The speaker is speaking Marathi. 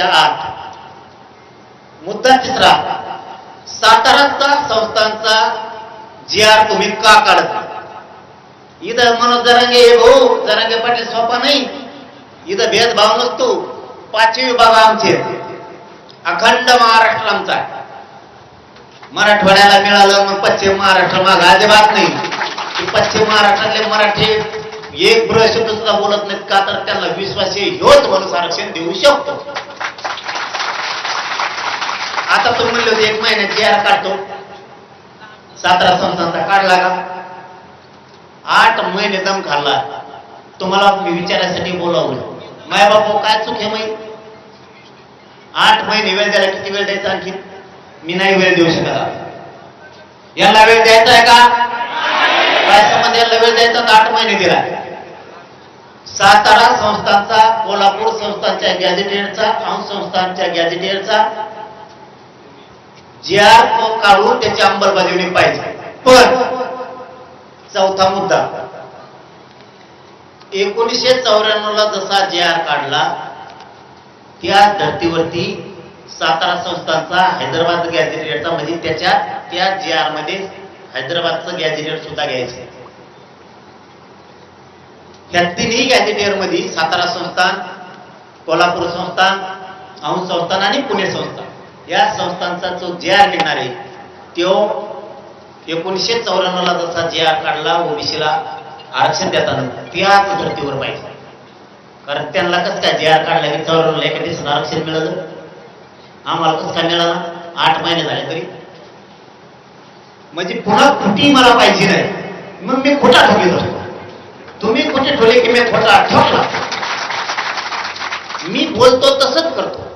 8 मुद्दा तिसरा, साताराचा संस्थांचा जी आर तुम्ही का काढत? इथं मनोज जरांगे भाऊ जरांगे पाटील सोपा नाही, इथं भेदभाव नसतो. 5 विभाग आमचे, अखंड महाराष्ट्र आमचा. मराठवाड्याला मिळालं मग पश्चिम महाराष्ट्र माग अजिबात नाही. पश्चिम महाराष्ट्रातले मराठी एक शब्द सुद्धा बोलत नाहीत का तर त्यांना विश्वासी होत म्हणून आरक्षण देऊ शकतो. आता तुम्ही म्हणले होते 1 महिन्यात जी आर काढतो, सातारा संस्थांचा काढला का? 8 महिने दम खाल्ला. तुम्हाला मी विचारासाठी बोलावलं, माय बापू काय चूक आहे माहिती? 8 महिने वेळ द्यायला किती वेळ द्यायचा? आणखी मी नाही वेळ देऊ शकत. याला वेळ द्यायचा आहे का? काय संबंध? याला वेळ द्यायचा तर 8 महिने दिला. सातारा संस्थांचा, कोल्हापूर संस्थांच्या गॅझेटियरचा, औंध संस्थांच्या गॅझेटियरचा जी आर काढून त्याची अंमलबजावणी पाहिजे. पण चौथा मुद्दा, 1994 ला जसा जी आर काढला त्या धर्तीवरती सातारा संस्थांचा हैदराबाद गॅझेटियरचा म्हणजे त्या जी आर मध्ये हैदराबादचं गॅझेटियर सुद्धा घ्यायचं. या तिन्ही गॅझेटियर मध्ये सातारा संस्थान, कोल्हापूर संस्थान, औंध संस्थान आणि पुणे संस्थान या संस्थांचा जो जी आर निघणार आहे तो 1994 ला जसा जी आर काढला ओबीसीला आरक्षण देताना त्याच धर्तीवर पाहिजे. कारण त्यांना कसं काय जी आर काढला की 94 ला एका दिवसात आरक्षण मिळालं, आम्हाला कसं काय मिळालं? 8 महिने झाले तरी. म्हणजे पुन्हा खोटी मला पाहिजे नाही, मग मी खोटा ठोकीत असतो. तुम्ही खोटे ठोले की मी खोटा ठोकला. मी बोलतो तसंच करतो.